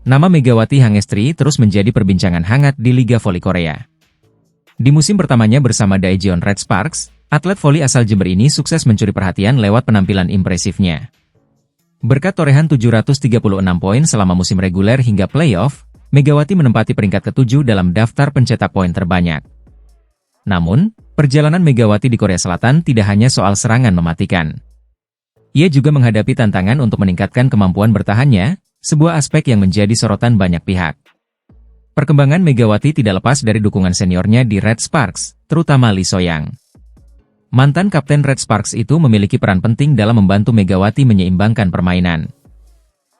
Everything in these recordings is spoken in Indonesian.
Nama Megawati Hangestri terus menjadi perbincangan hangat di Liga Voli Korea. Di musim pertamanya bersama Daejeon Red Sparks, atlet voli asal Jember ini sukses mencuri perhatian lewat penampilan impresifnya. Berkat torehan 736 poin selama musim reguler hingga playoff, Megawati menempati peringkat ke-7 dalam daftar pencetak poin terbanyak. Namun, perjalanan Megawati di Korea Selatan tidak hanya soal serangan mematikan. Ia juga menghadapi tantangan untuk meningkatkan kemampuan bertahannya, sebuah aspek yang menjadi sorotan banyak pihak. Perkembangan Megawati tidak lepas dari dukungan seniornya di Red Sparks, terutama Lee So-young. Mantan kapten Red Sparks itu memiliki peran penting dalam membantu Megawati menyeimbangkan permainan.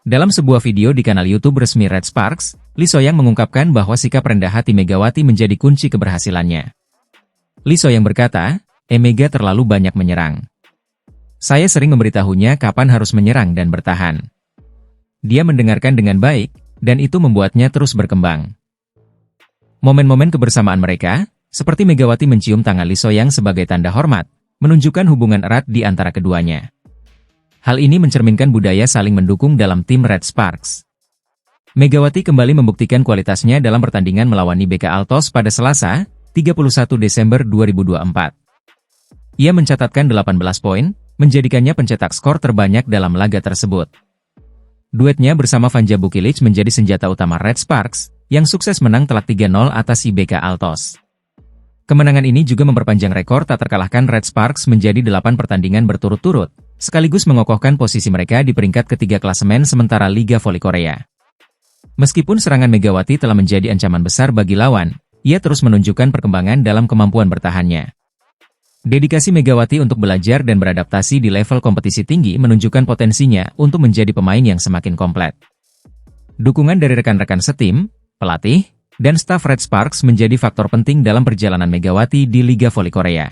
Dalam sebuah video di kanal YouTube resmi Red Sparks, Lee So-young mengungkapkan bahwa sikap rendah hati Megawati menjadi kunci keberhasilannya. Lee So-young berkata, Mega terlalu banyak menyerang. Saya sering memberitahunya kapan harus menyerang dan bertahan. Dia mendengarkan dengan baik, dan itu membuatnya terus berkembang. Momen-momen kebersamaan mereka, seperti Megawati mencium tangan Lee So-young sebagai tanda hormat, menunjukkan hubungan erat di antara keduanya. Hal ini mencerminkan budaya saling mendukung dalam tim Red Sparks. Megawati kembali membuktikan kualitasnya dalam pertandingan melawan IBK Altos pada Selasa, 31 Desember 2024. Ia mencatatkan 18 poin, menjadikannya pencetak skor terbanyak dalam laga tersebut. Duetnya bersama Vanja Bukilic menjadi senjata utama Red Sparks, yang sukses menang telak 3-0 atas IBK Altos. Kemenangan ini juga memperpanjang rekor tak terkalahkan Red Sparks menjadi 8 pertandingan berturut-turut, sekaligus mengokohkan posisi mereka di peringkat ketiga klasemen sementara Liga Voli Korea. Meskipun serangan Megawati telah menjadi ancaman besar bagi lawan, ia terus menunjukkan perkembangan dalam kemampuan bertahannya. Dedikasi Megawati untuk belajar dan beradaptasi di level kompetisi tinggi menunjukkan potensinya untuk menjadi pemain yang semakin komplit. Dukungan dari rekan-rekan setim, pelatih, dan staf Red Sparks menjadi faktor penting dalam perjalanan Megawati di Liga Voli Korea.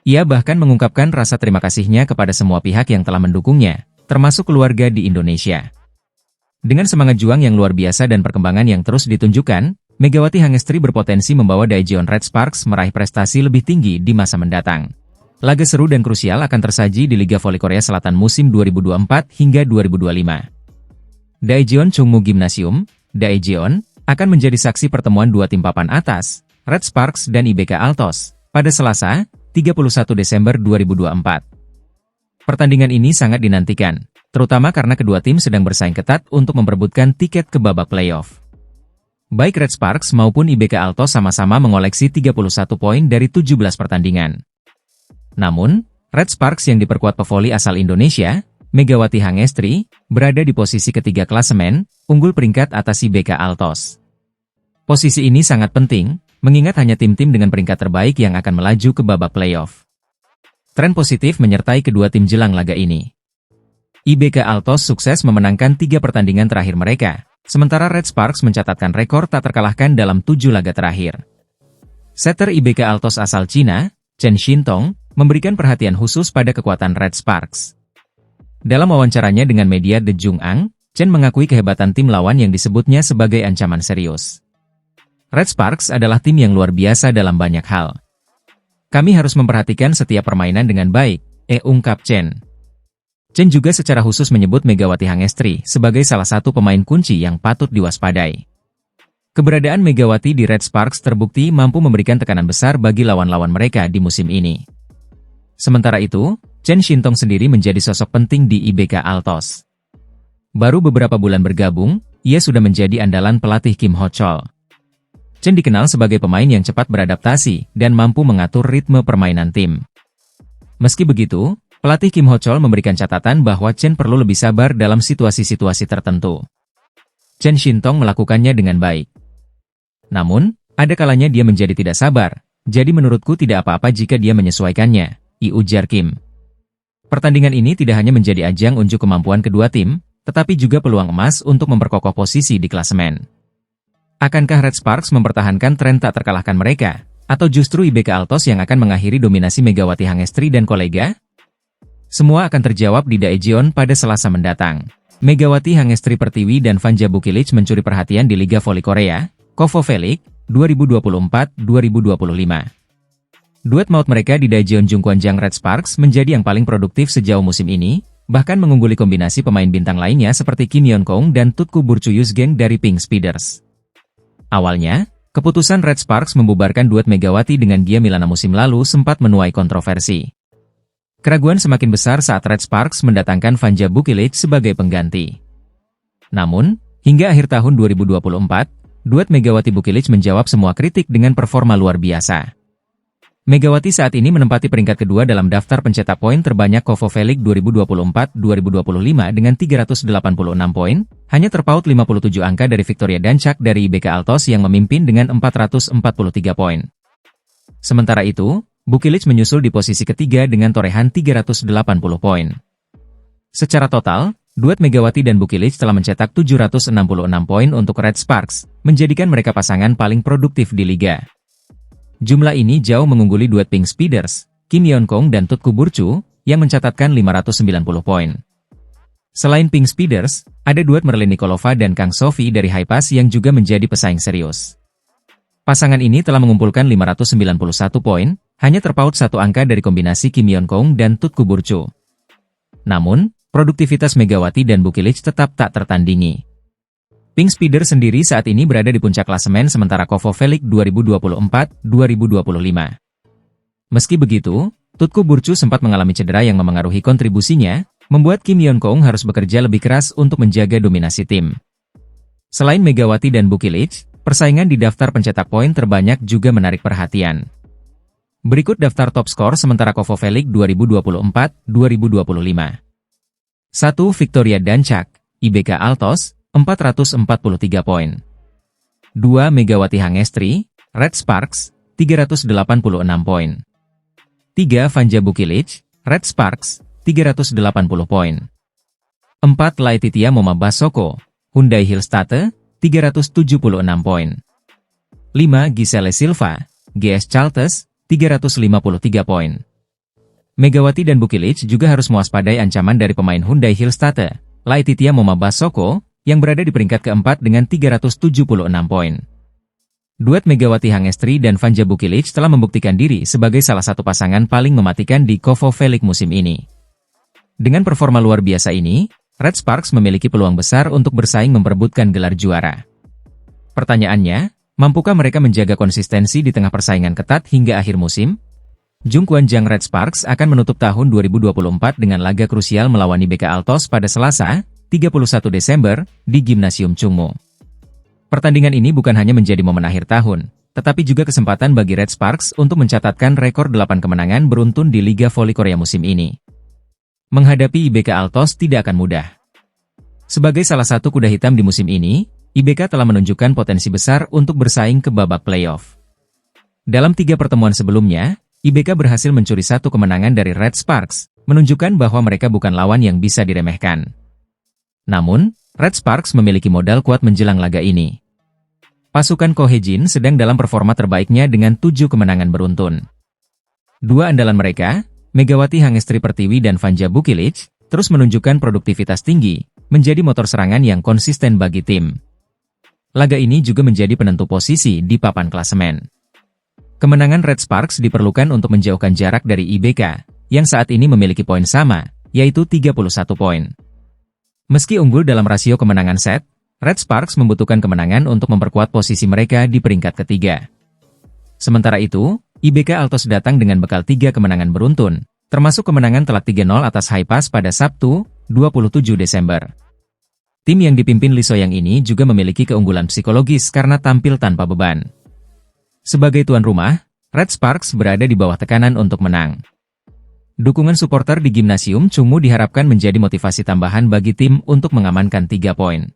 Ia bahkan mengungkapkan rasa terima kasihnya kepada semua pihak yang telah mendukungnya, termasuk keluarga di Indonesia. Dengan semangat juang yang luar biasa dan perkembangan yang terus ditunjukkan, Megawati Hangestri berpotensi membawa Daejeon Red Sparks meraih prestasi lebih tinggi di masa mendatang. Laga seru dan krusial akan tersaji di Liga Voli Korea Selatan musim 2024 hingga 2025. Daejeon Chungmu Gymnasium, Daejeon, akan menjadi saksi pertemuan dua tim papan atas, Red Sparks dan IBK Altos, pada Selasa, 31 Desember 2024. Pertandingan ini sangat dinantikan, terutama karena kedua tim sedang bersaing ketat untuk memperebutkan tiket ke babak playoff. Baik Red Sparks maupun IBK Altos sama-sama mengoleksi 31 poin dari 17 pertandingan. Namun, Red Sparks yang diperkuat pevoli asal Indonesia, Megawati Hangestri, berada di posisi ketiga klasemen, unggul peringkat atas IBK Altos. Posisi ini sangat penting, mengingat hanya tim-tim dengan peringkat terbaik yang akan melaju ke babak playoff. Tren positif menyertai kedua tim jelang laga ini. IBK Altos sukses memenangkan 3 pertandingan terakhir mereka, sementara Red Sparks mencatatkan rekor tak terkalahkan dalam 7 laga terakhir. Setter IBK Altos asal Cina, Chen Xintong, memberikan perhatian khusus pada kekuatan Red Sparks. Dalam wawancaranya dengan media The Jung-ang, Chen mengakui kehebatan tim lawan yang disebutnya sebagai ancaman serius. Red Sparks adalah tim yang luar biasa dalam banyak hal. Kami harus memperhatikan setiap permainan dengan baik, ungkap Chen. Chen juga secara khusus menyebut Megawati Hangestri sebagai salah satu pemain kunci yang patut diwaspadai. Keberadaan Megawati di Red Sparks terbukti mampu memberikan tekanan besar bagi lawan-lawan mereka di musim ini. Sementara itu, Chen Xintong sendiri menjadi sosok penting di IBK Altos. Baru beberapa bulan bergabung, ia sudah menjadi andalan pelatih Kim Ho-chol. Chen dikenal sebagai pemain yang cepat beradaptasi dan mampu mengatur ritme permainan tim. Meski begitu, pelatih Kim Ho-chol memberikan catatan bahwa Chen perlu lebih sabar dalam situasi-situasi tertentu. Chen Xintong melakukannya dengan baik. Namun, ada kalanya dia menjadi tidak sabar, jadi menurutku tidak apa-apa jika dia menyesuaikannya, ujar Kim. Pertandingan ini tidak hanya menjadi ajang unjuk kemampuan kedua tim, tetapi juga peluang emas untuk memperkokoh posisi di klasemen. Akankah Red Sparks mempertahankan tren tak terkalahkan mereka, atau justru IBK Altos yang akan mengakhiri dominasi Megawati Hangestri dan kolega? Semua akan terjawab di Daejeon pada Selasa mendatang. Megawati Hangestri Pertiwi dan Vanja Bukilic mencuri perhatian di Liga Voli Korea, KOVO V-League, 2024-2025. Duet maut mereka di Daejeon Jungkwanjang Red Sparks menjadi yang paling produktif sejauh musim ini, bahkan mengungguli kombinasi pemain bintang lainnya seperti Kim Yeon-kong dan Tutku Burcu-Yusgeng dari Pink Speeders. Awalnya, keputusan Red Sparks membubarkan duet Megawati dengan Gia Milana musim lalu sempat menuai kontroversi. Keraguan semakin besar saat Red Sparks mendatangkan Vanja Bukilic sebagai pengganti. Namun, hingga akhir tahun 2024, duet Megawati Bukilic menjawab semua kritik dengan performa luar biasa. Megawati saat ini menempati peringkat kedua dalam daftar pencetak poin terbanyak Kovo V-League 2024-2025 dengan 386 poin, hanya terpaut 57 angka dari Victoria Dancak dari IBK Altos yang memimpin dengan 443 poin. Sementara itu, Bukilic menyusul di posisi ketiga dengan torehan 380 poin. Secara total, duet Megawati dan Bukilic telah mencetak 766 poin untuk Red Sparks, menjadikan mereka pasangan paling produktif di liga. Jumlah ini jauh mengungguli duet Pink Speeders, Kim Yeon-kong dan Tutku Burcu, yang mencatatkan 590 poin. Selain Pink Speeders, ada duet Merlin Nikolova dan Kang Sophie dari Hypas yang juga menjadi pesaing serius. Pasangan ini telah mengumpulkan 591 poin, hanya terpaut satu angka dari kombinasi Kim Yeon-kong dan Tutku Burcu. Namun, produktivitas Megawati dan Bukilic tetap tak tertandingi. Pink Speeders sendiri saat ini berada di puncak klasemen sementara Kovo V-League 2024-2025. Meski begitu, Tutku Burcu sempat mengalami cedera yang memengaruhi kontribusinya, membuat Kim Yeon-kong harus bekerja lebih keras untuk menjaga dominasi tim. Selain Megawati dan Bukilic, persaingan di daftar pencetak poin terbanyak juga menarik perhatian. Berikut daftar top skor sementara Kovo V-League 2024-2025. 1. Victoria Dancak, IBK Altos, 443 poin. 2. Megawati Hangestri, Red Sparks, 386 poin. 3. Vanja Bukilic, Red Sparks, 380 poin. 4. Laetitia Moma Basoko, Hyundai Hillstate, 376 poin. 5. Giselle Silva, GS Chaltes, 353 poin. Megawati dan Bukilic juga harus mewaspadai ancaman dari pemain Hyundai Hillstate, Laetitia Moma Basoko, yang berada di peringkat keempat dengan 376 poin. Duet Megawati Hangestri dan Vanja Bukilic telah membuktikan diri sebagai salah satu pasangan paling mematikan di Kovo V-League musim ini. Dengan performa luar biasa ini, Red Sparks memiliki peluang besar untuk bersaing memperebutkan gelar juara. Pertanyaannya, mampukah mereka menjaga konsistensi di tengah persaingan ketat hingga akhir musim? Jungkwanjang Red Sparks akan menutup tahun 2024 dengan laga krusial melawan IBK Altos pada Selasa, 31 Desember, di Gimnasium Chungmu. Pertandingan ini bukan hanya menjadi momen akhir tahun, tetapi juga kesempatan bagi Red Sparks untuk mencatatkan rekor 8 kemenangan beruntun di Liga Voli Korea musim ini. Menghadapi IBK Altos tidak akan mudah. Sebagai salah satu kuda hitam di musim ini, IBK telah menunjukkan potensi besar untuk bersaing ke babak playoff. Dalam 3 pertemuan sebelumnya, IBK berhasil mencuri 1 kemenangan dari Red Sparks, menunjukkan bahwa mereka bukan lawan yang bisa diremehkan. Namun, Red Sparks memiliki modal kuat menjelang laga ini. Pasukan Ko Hye-jin sedang dalam performa terbaiknya dengan 7 kemenangan beruntun. 2 andalan mereka, Megawati Hangestri Pertiwi dan Vanja Bukilic, terus menunjukkan produktivitas tinggi, menjadi motor serangan yang konsisten bagi tim. Laga ini juga menjadi penentu posisi di papan klasemen. Kemenangan Red Sparks diperlukan untuk menjauhkan jarak dari IBK, yang saat ini memiliki poin sama, yaitu 31 poin. Meski unggul dalam rasio kemenangan set, Red Sparks membutuhkan kemenangan untuk memperkuat posisi mereka di peringkat ketiga. Sementara itu, IBK Altos datang dengan bekal 3 kemenangan beruntun, termasuk kemenangan telak 3-0 atas Hypas pada Sabtu, 27 Desember. Tim yang dipimpin Lee So-young ini juga memiliki keunggulan psikologis karena tampil tanpa beban. Sebagai tuan rumah, Red Sparks berada di bawah tekanan untuk menang. Dukungan supporter di Gimnasium Chungmu diharapkan menjadi motivasi tambahan bagi tim untuk mengamankan 3 poin.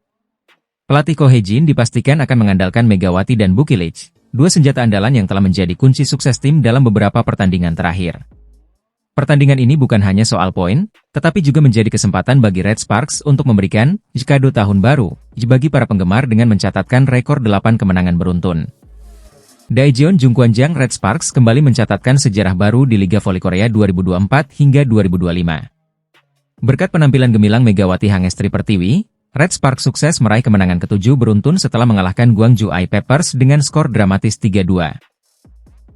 Pelatih Ko Hye-jin dipastikan akan mengandalkan Megawati dan Bukilic, 2 senjata andalan yang telah menjadi kunci sukses tim dalam beberapa pertandingan terakhir. Pertandingan ini bukan hanya soal poin, tetapi juga menjadi kesempatan bagi Red Sparks untuk memberikan kado tahun baru bagi para penggemar dengan mencatatkan rekor 8 kemenangan beruntun. Daejeon Jungkwanjang Red Sparks kembali mencatatkan sejarah baru di Liga Voli Korea 2024 hingga 2025. Berkat penampilan gemilang Megawati Hangestri Pertiwi, Red Sparks sukses meraih kemenangan ke-7 beruntun setelah mengalahkan Gwangju I-Peppers dengan skor dramatis 3-2.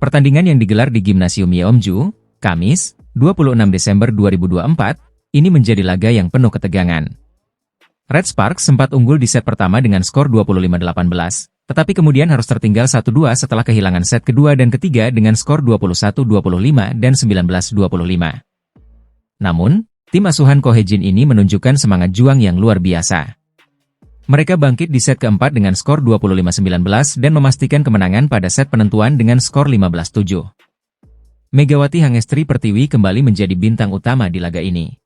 Pertandingan yang digelar di Gimnasium Yeomju, Kamis, 26 Desember 2024, Ini menjadi laga yang penuh ketegangan. Red Sparks sempat unggul di set pertama dengan skor 25-18, tetapi kemudian harus tertinggal 1-2 setelah kehilangan set kedua dan ketiga dengan skor 21-25 dan 19-25. Namun, tim asuhan Ko Hye-jin ini menunjukkan semangat juang yang luar biasa. Mereka bangkit di set keempat dengan skor 25-19 dan memastikan kemenangan pada set penentuan dengan skor 15-7. Megawati Hangestri Pertiwi kembali menjadi bintang utama di laga ini.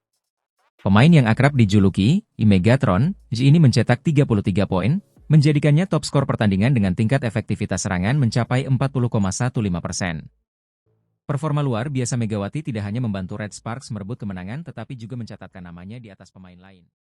Pemain yang akrab dijuluki Megatron, Ji ini mencetak 33 poin, menjadikannya top skor pertandingan dengan tingkat efektivitas serangan mencapai 40,15%. Performa luar biasa Megawati tidak hanya membantu Red Sparks merebut kemenangan tetapi juga mencatatkan namanya di atas pemain lain.